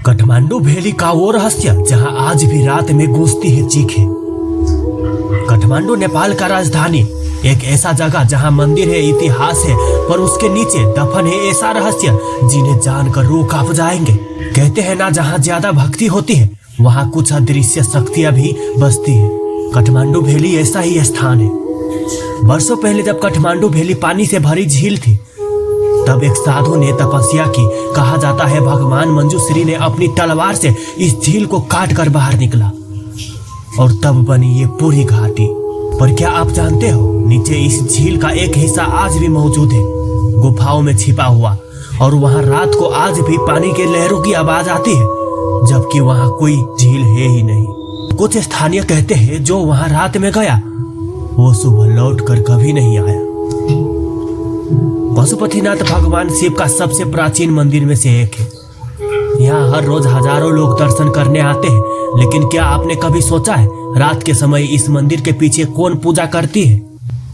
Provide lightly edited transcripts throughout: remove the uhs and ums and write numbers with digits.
Kathmandu valley का वो रहस्य जहां आज भी रात में गूंजती है चीखें। काठमांडू नेपाल का राजधानी, एक ऐसा जगह जहां मंदिर है, इतिहास है, पर उसके नीचे दफन है ऐसा रहस्य जिन्हें जानकर रूह कांप जाएंगे। कहते हैं ना, जहां ज्यादा भक्ति होती है वहां कुछ अदृश्य शक्तियां भी बसती है। काठमांडू वैली ऐसा ही स्थान है। वर्षों पहले जब काठमांडू वैली पानी से भरी झील थी, तब एक साधु ने तपस्या की। कहा जाता है भगवान मंजूश्री ने अपनी तलवार से इस झील को काट कर बाहर निकला और तब बनी ये पूरी घाटी। पर क्या आप जानते हो, नीचे इस झील का एक हिस्सा आज भी मौजूद है, गुफाओं में छिपा हुआ, और वहां रात को आज भी पानी के लहरों की आवाज आती है, जबकि वहां कोई झील है ही नहीं। कुछ स्थानीय कहते हैं जो वहां रात में गया वो सुबह लौटकर कभी नहीं आया। पशुपतिनाथ भगवान शिव का सबसे प्राचीन मंदिर में से एक है। यहाँ हर रोज हजारों लोग दर्शन करने आते हैं, लेकिन क्या आपने कभी सोचा है रात के समय इस मंदिर के पीछे कौन पूजा करती है?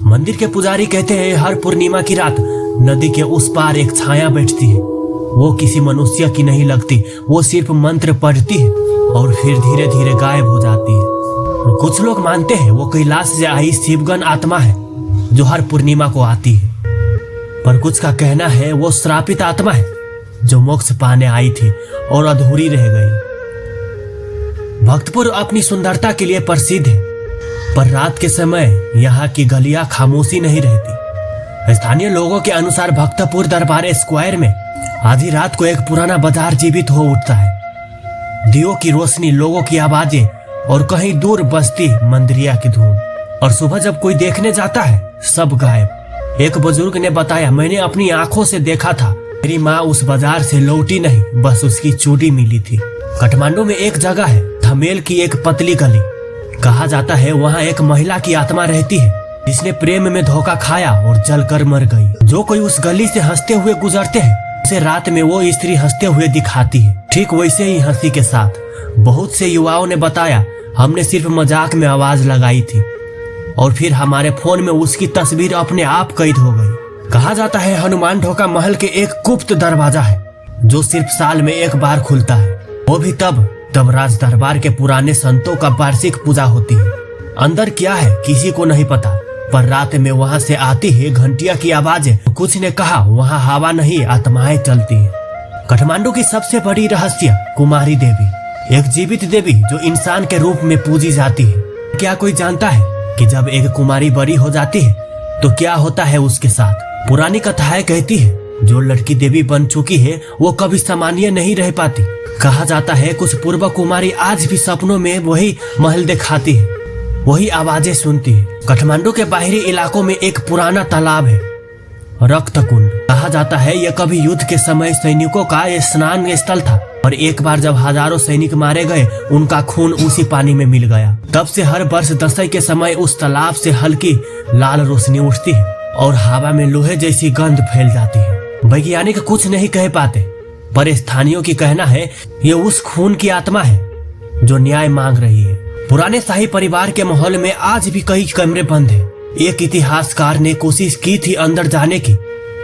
मंदिर के पुजारी कहते हैं हर पूर्णिमा की रात नदी के उस पार एक छाया बैठती है। वो किसी मनुष्य की नहीं लगती, वो सिर्फ मंत्र पढ़ती है और फिर धीरे धीरे गायब हो जाती है। कुछ लोग मानते हैं वो कैलाश से आई शिवगण आत्मा है जो हर पूर्णिमा को आती है, पर कुछ का कहना है वो श्रापित आत्मा है जो मोक्ष पाने आई थी और अधूरी रह गई। भक्तपुर अपनी सुंदरता के लिए प्रसिद्ध है, पर रात के समय यहाँ की गलियां खामोशी नहीं रहती। स्थानीय लोगों के अनुसार भक्तपुर दरबार स्क्वायर में आधी रात को एक पुराना बाजार जीवित हो उठता है। दियों की रोशनी, लोगों की आवाजें और कहीं दूर बजती मंदिरिया की धूम। और सुबह जब कोई देखने जाता है सब गायब। एक बुजुर्ग ने बताया, मैंने अपनी आंखों से देखा था, मेरी माँ उस बाजार से लौटी नहीं, बस उसकी चूड़ी मिली थी। काठमांडू में एक जगह है धमेल की एक पतली गली। कहा जाता है वहाँ एक महिला की आत्मा रहती है जिसने प्रेम में धोखा खाया और जलकर मर गई। जो कोई उस गली से हंसते हुए गुजरते हैं उसे रात में वो स्त्री हंसते हुए दिखाती है। ठीक वैसे ही हंसी के साथ। बहुत से युवाओं ने बताया, हमने सिर्फ मजाक में आवाज लगाई थी और फिर हमारे फोन में उसकी तस्वीर अपने आप कैद हो गई। कहा जाता है हनुमान ढोका महल के एक गुप्त दरवाजा है जो सिर्फ साल में एक बार खुलता है, वो भी तब राज दरबार के पुराने संतों का वार्षिक पूजा होती है। अंदर क्या है किसी को नहीं पता, पर रात में वहां से आती है घंटिया की आवाजें। कुछ ने कहा वहां हवा नहीं आत्माएं चलती है। काठमांडू की सबसे बड़ी रहस्य कुमारी देवी, एक जीवित देवी जो इंसान के रूप में पूजी जाती है। क्या कोई जानता है कि जब एक कुमारी बड़ी हो जाती है तो क्या होता है उसके साथ? पुरानी कथाएं कहती है जो लड़की देवी बन चुकी है वो कभी सामान्य नहीं रह पाती। कहा जाता है कुछ पूर्व कुमारी आज भी सपनों में वही महल दिखाती है, वही आवाजें सुनती है। काठमांडू के बाहरी इलाकों में एक पुराना तालाब है, रक्त कुंड। कहा जाता है यह कभी युद्ध के समय सैनिकों का स्नान स्थल था, और एक बार जब हजारों सैनिक मारे गए उनका खून उसी पानी में मिल गया। तब से हर वर्ष दशई के समय उस तालाब से हल्की लाल रोशनी उठती है और हवा में लोहे जैसी गंध फैल जाती है। वैज्ञानिक कुछ नहीं कह पाते, पर स्थानीयों की कहना है ये उस खून की आत्मा है जो न्याय मांग रही है। पुराने शाही परिवार के माहौल में आज भी कई कमरे बंद है। एक इतिहासकार ने कोशिश की थी अंदर जाने की,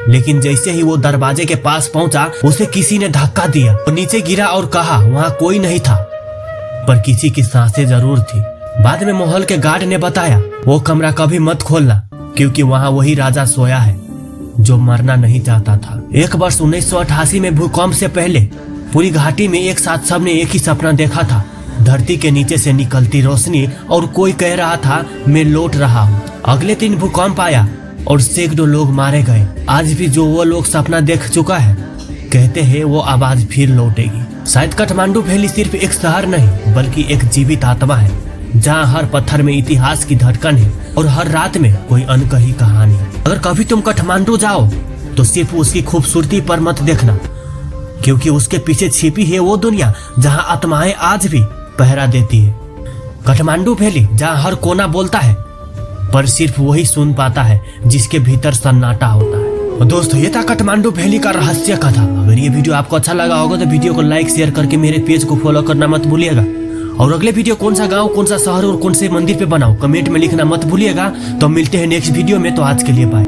लेकिन जैसे ही वो दरवाजे के पास पहुंचा उसे किसी ने धक्का दिया। वो नीचे गिरा और कहा वहां कोई नहीं था, पर किसी की सांसें जरूर थी। बाद में माहौल के गार्ड ने बताया वो कमरा कभी मत खोलना, क्योंकि वहां वही राजा सोया है जो मरना नहीं चाहता था। एक वर्ष 1988 में भूकंप से पहले पूरी घाटी में एक साथ सबने एक ही सपना देखा था, धरती के नीचे से निकलती रोशनी, और कोई कह रहा था मैं लौट रहा हूँ। अगले दिन भूकंप आया और सैकड़ों लोग मारे गए। आज भी जो वो लोग सपना देख चुका है कहते हैं वो आवाज फिर लौटेगी। शायद काठमांडू वैली सिर्फ एक शहर नहीं बल्कि एक जीवित आत्मा है, जहाँ हर पत्थर में इतिहास की धड़कन है और हर रात में कोई अनकही कहानी। अगर कभी तुम काठमांडू जाओ तो सिर्फ उसकी खूबसूरती पर मत देखना, क्योंकि उसके पीछे छिपी है वो दुनिया जहाँ आत्माएं आज भी पहरा देती है। काठमांडू वैली जहाँ हर कोना बोलता है, पर सिर्फ वही सुन पाता है जिसके भीतर सन्नाटा होता है। और दोस्तों ये था काठमांडू वैली का रहस्य कथा। अगर ये वीडियो आपको अच्छा लगा होगा तो वीडियो को लाइक शेयर करके मेरे पेज को फॉलो करना मत भूलिएगा। और अगले वीडियो कौन सा गांव, कौन सा शहर और कौन से मंदिर पे बनाओ कमेंट में लिखना मत भूलिएगा। तो मिलते हैं नेक्स्ट वीडियो में। तो आज के लिए बाय।